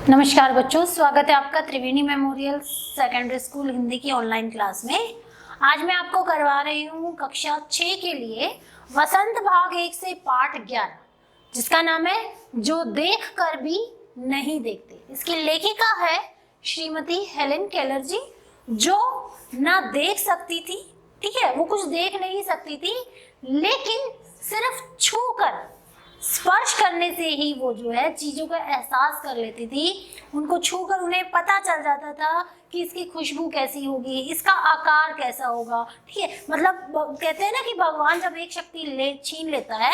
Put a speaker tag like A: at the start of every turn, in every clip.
A: नमस्कार बच्चों, स्वागत है आपका त्रिवेणी मेमोरियल सेकेंडरी स्कूल हिंदी की ऑनलाइन क्लास में। आज मैं आपको करवा रही हूँ कक्षा 6 के लिए वसंत भाग 1 से पाठ 11, जिसका नाम है जो देख कर भी नहीं देखते। इसकी लेखिका है श्रीमती हेलेन केलर जी, जो ना देख सकती थी, ठीक है, वो कुछ देख नहीं सकती थी, लेकिन सिर्फ छू कर, स्पर्श करने से ही वो जो है चीजों का एहसास कर लेती थी। उनको छूकर उन्हें पता चल जाता था कि इसकी खुशबू कैसी होगी, इसका आकार कैसा होगा, ठीक है। मतलब कहते हैं ना कि भगवान जब एक शक्ति छीन लेता है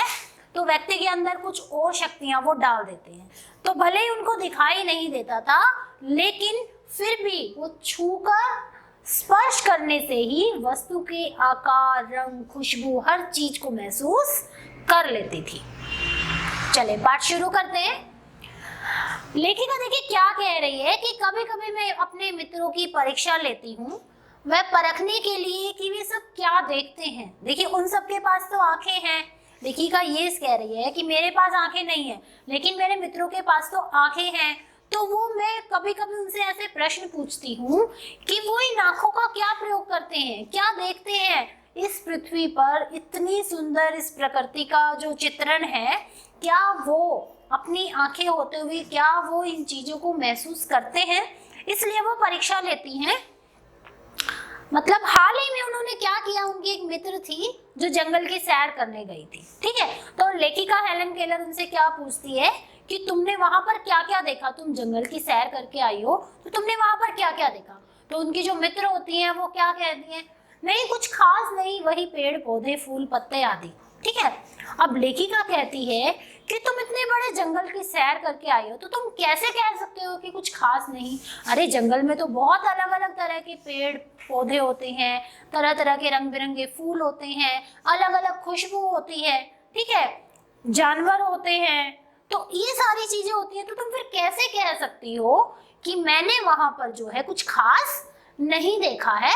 A: तो व्यक्ति के अंदर कुछ और शक्तियां वो डाल देते हैं। तो भले ही उनको दिखाई नहीं देता था, लेकिन फिर भी वो छूकर, स्पर्श करने से ही वस्तु के आकार, रंग, खुशबू, हर चीज को महसूस कर लेती थी। चले पाठ शुरू करते हैं। लेखिका देखिए क्या कह रही है कि कभी कभी मैं अपने मित्रों की परीक्षा लेती हूँ, वह परखने के लिए कि वे सब क्या देखते हैं। देखिए उन सबके पास तो आंखें हैं। लेखिका ये कह रही है कि मेरे पास आंखें नहीं है, लेकिन मेरे मित्रों के पास तो आंखें हैं। तो वो मैं कभी कभी उनसे ऐसे प्रश्न पूछती हूँ कि वो इन आंखों का क्या प्रयोग करते हैं, क्या देखते हैं। इस पृथ्वी पर इतनी सुंदर इस प्रकृति का जो चित्रण है, क्या वो अपनी आंखें होते हुए क्या वो इन चीजों को महसूस करते हैं। इसलिए वो परीक्षा लेती हैं। मतलब हाल ही में उन्होंने क्या किया, उनकी एक मित्र थी जो जंगल की सैर करने गई थी, ठीक है। तो लेखिका हेलेन केलर उनसे क्या पूछती है कि तुमने वहां पर क्या क्या देखा, तुम जंगल की सैर करके आई हो तो तुमने वहां पर क्या क्या देखा। तो उनकी जो मित्र होती हैं वो क्या कहती हैं, नहीं कुछ खास नहीं, वही पेड़ पौधे, फूल पत्ते आदि, ठीक है। अब लेखिका कहती है कि तुम इतने बड़े जंगल की सैर करके आई हो तो तुम कैसे कह सकते हो कि कुछ खास नहीं। अरे जंगल में तो बहुत अलग अलग तरह के पेड़ पौधे होते हैं, तरह तरह के रंग बिरंगे फूल होते हैं, अलग अलग खुशबू होती है, ठीक है, जानवर होते हैं, तो ये सारी चीजें होती हैं। तो तुम फिर कैसे कह सकती हो कि मैंने वहां पर जो है कुछ खास नहीं देखा है।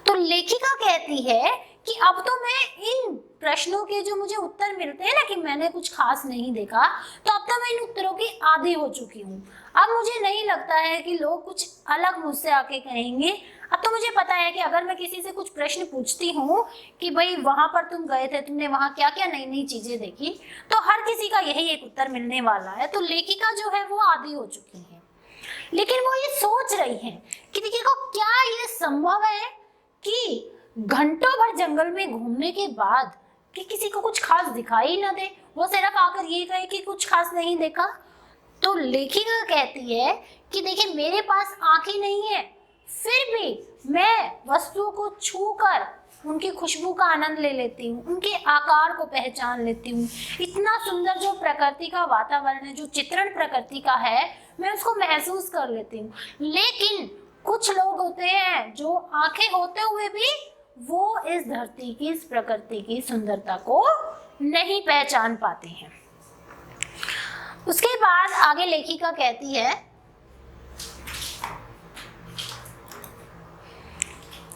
A: तो लेखिका कहती है कि अब तो मैं इन प्रश्नों के जो मुझे उत्तर मिलते हैं ना कि मैंने कुछ खास नहीं देखा, तो अब तो मैं इन उत्तरों की आदी हो चुकी हूँ। अब मुझे नहीं लगता है कि लोग कुछ अलग मुझसे आके कहेंगे। अब तो मुझे पता है कि अगर मैं किसी से कुछ प्रश्न पूछती हूँ कि भाई वहां पर तुम गए थे, तुमने वहां क्या क्या नई नई चीजें देखी, तो हर किसी का यही एक उत्तर मिलने वाला है। तो लेखिका जो है वो आदी हो चुकी है। लेकिन वो ये सोच रही है कि देखिए क्या ये संभव है कि घंटों भर जंगल में घूमने के बाद कि किसी को कुछ खास दिखाई ना दे, वो सिर्फ आकर ये कहे कि कुछ खास नहीं देखा। तो लेखिका कहती है कि देखिए मेरे पास आंखें नहीं है, फिर भी मैं वस्तुओं को छूकर उनकी खुशबू का आनंद ले लेती हूँ, उनके आकार को पहचान लेती हूँ। इतना सुंदर जो प्रकृति का वातावरण है, जो चित्रण प्रकृति का है, मैं उसको महसूस कर लेती हूँ। लेकिन कुछ लोग होते हैं जो आंखें होते हुए भी वो इस धरती की, इस प्रकृति की सुंदरता को नहीं पहचान पाते हैं। उसके बाद आगे लेखिका कहती है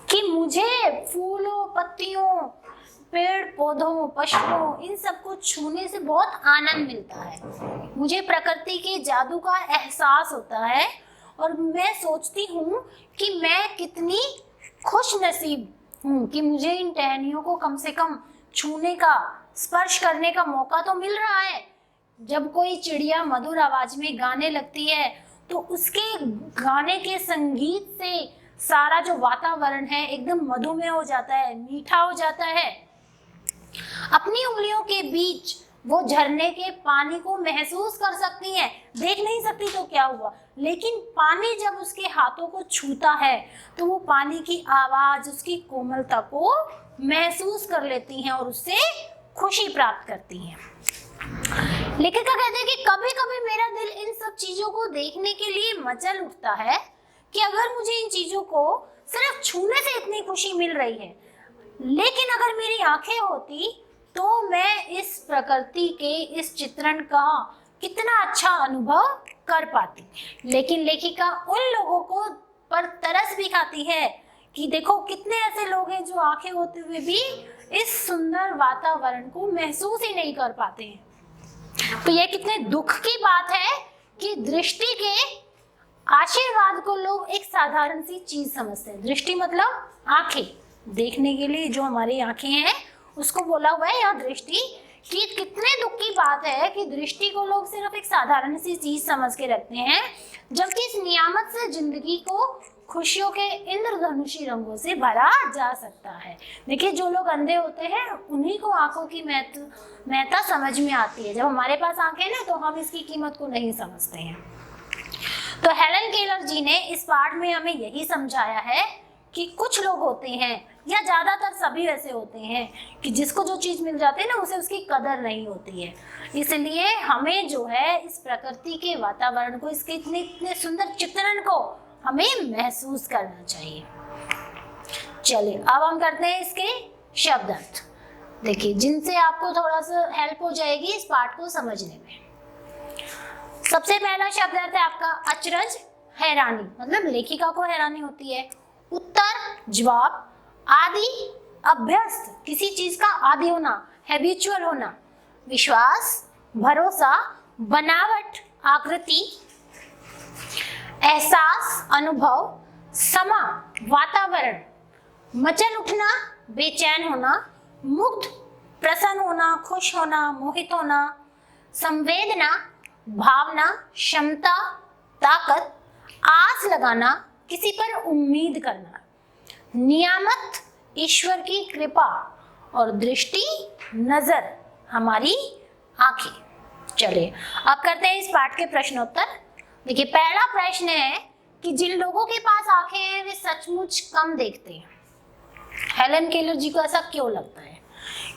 A: कि मुझे फूलों, पत्तियों, पेड़ पौधों, पशुओं, इन सबको छूने से बहुत आनंद मिलता है। मुझे प्रकृति के जादू का एहसास होता है और मैं सोचती हूँ कि मैं कितनी खुश नसीब हूँ कि मुझे इन टहनियों को कम से कम छूने का, स्पर्श करने का मौका तो मिल रहा है। जब कोई चिड़िया मधुर आवाज में गाने लगती है तो उसके गाने के संगीत से सारा जो वातावरण है एकदम मधुमेह हो जाता है, मीठा हो जाता है। अपनी उंगलियों के बीच वो झरने के पानी को महसूस कर सकती है, देख नहीं सकती तो क्या हुआ, लेकिन पानी जब उसके हाथों को छूता है तो वो पानी की आवाज, उसकी कोमलता को महसूस कर लेती हैं और उससे खुशी प्राप्त करती हैं। लेखिका कहते हैं कि कभी कभी मेरा दिल इन सब चीजों को देखने के लिए मचल उठता है कि अगर मुझे इन चीजों को सिर्फ छूने से इतनी खुशी मिल रही है, लेकिन अगर मेरी आंखें होती तो मैं इस प्रकृति के इस चित्रण का कितना अच्छा अनुभव कर पाती। लेकिन लेखिका उन लोगों को पर तरस भी खाती है कि देखो कितने ऐसे लोग हैं जो आंखें होते हुए भी इस सुंदर वातावरण को महसूस ही नहीं कर पाते हैं। तो ये कितने दुख की बात है कि दृष्टि के आशीर्वाद को लोग एक साधारण सी चीज समझते हैं। दृष्टि मतलब आंखें, देखने के लिए जो हमारी आंखें हैं उसको बोला हुआ है यहाँ दृष्टि। कि कितने दुख की बात है कि दृष्टि को लोग सिर्फ एक साधारण सी चीज समझ के रखते हैं, जबकि इस नियामत से जिंदगी को खुशियों के इंद्रधनुषी रंगों से भरा जा सकता है। देखिए, जो लोग अंधे होते हैं उन्हीं को आंखों की महत्ता समझ में आती है। जब हमारे पास आंखें ना तो हम इसकी कीमत को नहीं समझते हैं। तो हेलन केलर जी ने इस पाठ में हमें यही समझाया है कि कुछ लोग होते हैं, या ज्यादातर सभी ऐसे होते हैं, कि जिसको जो चीज मिल जाती है ना उसे उसकी कदर नहीं होती है। इसलिए हमें जो है इस प्रकृति के वातावरण को, इसके इतने इतने सुंदर चित्रण को हमें महसूस करना चाहिए। चलिए अब हम करते हैं इसके शब्द अर्थ। देखिए, जिनसे आपको थोड़ा सा हेल्प हो जाएगी इस पाठ को समझने में। सबसे पहला शब्द अर्थ है आपका अचरज, हैरानी, मतलब लेखिका को हैरानी होती है। उत्तर, जवाब। आदि, अभ्यस्त, किसी चीज का आदि होना, हैबिचुअल होना। विश्वास, भरोसा, बनावट, आकृति। एहसास, अनुभव। समा, वातावरण। मचल उठना, बेचैन होना। मुग्ध, प्रसन्न होना, खुश होना, मोहित होना। संवेदना, भावना, क्षमता, ताकत। आस लगाना, किसी पर उम्मीद करना। नियामत, ईश्वर की कृपा। और दृष्टि, नजर, हमारी आंखें। चलिए अब करते हैं इस पाठ के प्रश्नोत्तर। देखिए, पहला प्रश्न है कि जिन लोगों के पास आंखें हैं वे सचमुच कम देखते हैं। हेलन केलर जी को ऐसा क्यों लगता है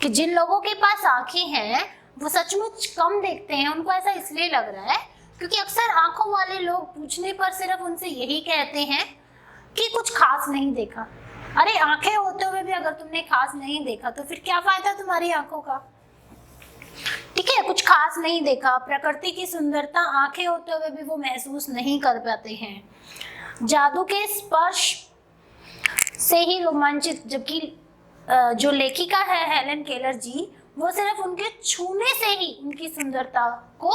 A: कि जिन लोगों के पास आंखें हैं वो सचमुच कम देखते हैं? उनको ऐसा इसलिए लग रहा है क्योंकि अक्सर आंखों वाले लोग पूछने पर सिर्फ उनसे यही कहते हैं कि कुछ खास नहीं देखा। अरे, आंखें होते हुए भी अगर तुमने खास नहीं देखा तो फिर क्या फायदा तुम्हारी आंखों का? ठीक है, कुछ खास नहीं देखा, प्रकृति की सुंदरता आंखें होते हुए भी वो महसूस नहीं कर पाते हैं। जादू के स्पर्श से ही रोमांचित, जबकि जो लेखिका है हेलन केलर जी, वो सिर्फ उनके छूने से ही उनकी सुंदरता को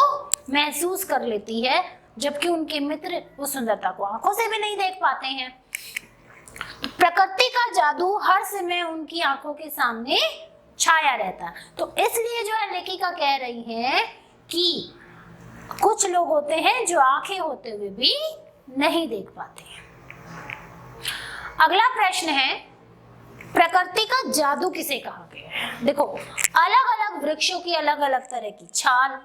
A: महसूस कर लेती है, जबकि उनके मित्र उस सुंदरता को आंखों से भी नहीं देख पाते हैं। प्रकृति का जादू हर समय उनकी आंखों के सामने छाया रहता है। तो इसलिए जो है लेखिका कह रही है कि कुछ लोग होते हैं जो आंखें होते हुए भी नहीं देख पाते हैं। अगला प्रश्न है, प्रकृति का जादू किसे कहा गया है? देखो, अलग अलग वृक्षों की अलग अलग तरह की छाल,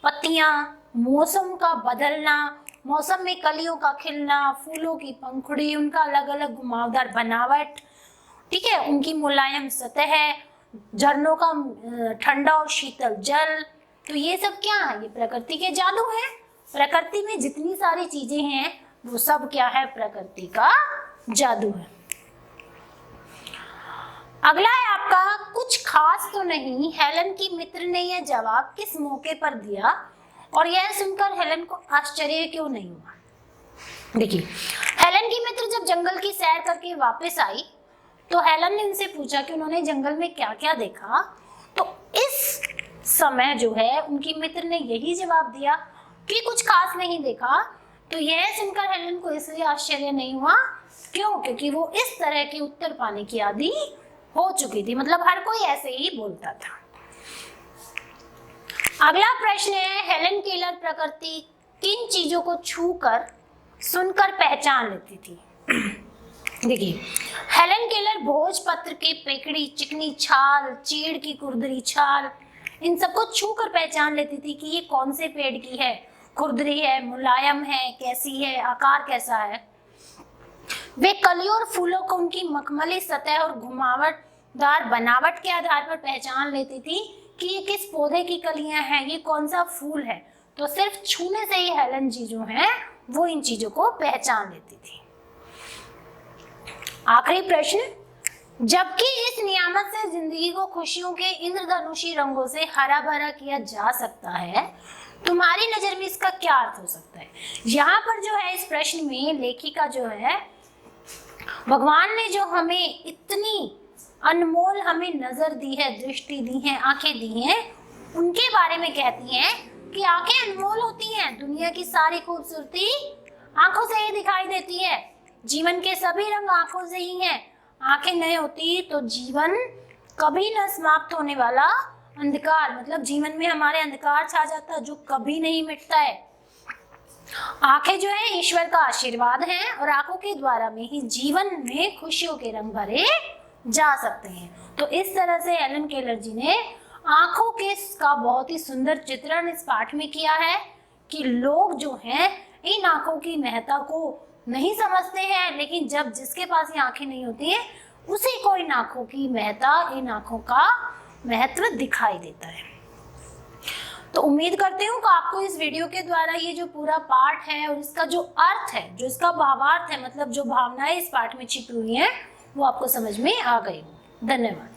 A: पत्तियां, मौसम का बदलना, मौसम में कलियों का खिलना, फूलों की पंखुड़ी, उनका अलग अलग घुमावदार बनावट, ठीक है, उनकी मुलायम सतह, झरनों का ठंडा और शीतल जल। तो ये सब क्या है? ये प्रकृति के जादू है। प्रकृति में जितनी सारी चीजें हैं वो सब क्या है? प्रकृति का जादू है। अगला है आपका कुछ खास तो नहीं। हेलन की मित्र ने यह जवाब किस मौके पर दिया और यह सुनकर हेलन को आश्चर्य क्यों नहीं हुआ? देखिए, हेलन की मित्र जब जंगल की सैर करके वापस आई तो हेलन ने उनसे पूछा कि उन्होंने जंगल में क्या क्या देखा। तो इस समय जो है उनकी मित्र ने यही जवाब दिया कि कुछ खास नहीं देखा। तो यह सुनकर हेलन को इसलिए आश्चर्य नहीं हुआ, क्यों? क्योंकि वो इस तरह के उत्तर पाने की आदी हो चुकी थी। मतलब हर कोई ऐसे ही बोलता था। अगला प्रश्न है, हेलन केलर प्रकृति किन चीजों को छूकर सुनकर पहचान लेती थी? देखिए, हेलन केलर भोजपत्र के पेकड़ी, चिकनी छाल, चीड़ की कुरदरी छाल, इन सबको छूकर पहचान लेती थी कि ये कौन से पेड़ की है, खुरदरी है, मुलायम है, कैसी है, आकार कैसा है। वे कलियों और फूलों को उनकी मखमली सतह और घुमावटदार बनावट के आधार पर पहचान लेती थी कि ये किस पौधे की कलियां हैं, ये कौन सा फूल है। तो सिर्फ छूने से ही हेलन जी जो है वो इन चीजों को पहचान लेती थी। आखिरी प्रश्न, जबकि इस नियामत से जिंदगी को खुशियों के इंद्रधनुषी रंगों से हरा भरा किया जा सकता है, तुम्हारी नजर में इसका क्या अर्थ हो सकता है? यहाँ पर जो है इस प्रश्न में लेखिका जो है भगवान ने जो हमें इतनी अनमोल हमें नजर दी है, दृष्टि दी है, आंखें दी हैं, उनके बारे में कहती हैं कि आंखें अनमोल होती हैं। दुनिया की सारी खूबसूरती आंखों से ही दिखाई देती है। जीवन के सभी रंग आंखों से ही हैं। आंखें नहीं होती तो जीवन कभी न समाप्त होने वाला अंधकार, मतलब जीवन में हमारे अंधकार छा जाता जो कभी नहीं मिटता है। आंखें जो है ईश्वर का आशीर्वाद है और आंखों के द्वारा में ही जीवन में खुशियों के रंग भरे जा सकते हैं। तो इस तरह से एलन केलर जी ने आंखों के का बहुत ही सुंदर चित्रण इस पाठ में किया है कि लोग जो हैं इन आंखों की महत्ता को नहीं समझते हैं, लेकिन जब जिसके पास ये आंखें नहीं होती हैं उसी को इन आंखों की महत्ता, इन आंखों का महत्व दिखाई देता है। तो उम्मीद करती हूँ कि आपको इस वीडियो के द्वारा ये जो पूरा पाठ है और इसका जो अर्थ है, जो इसका भावार्थ है, मतलब जो भावनाएं इस पाठ में छिपी हुई हैं, वो आपको समझ में आ गई हो। धन्यवाद।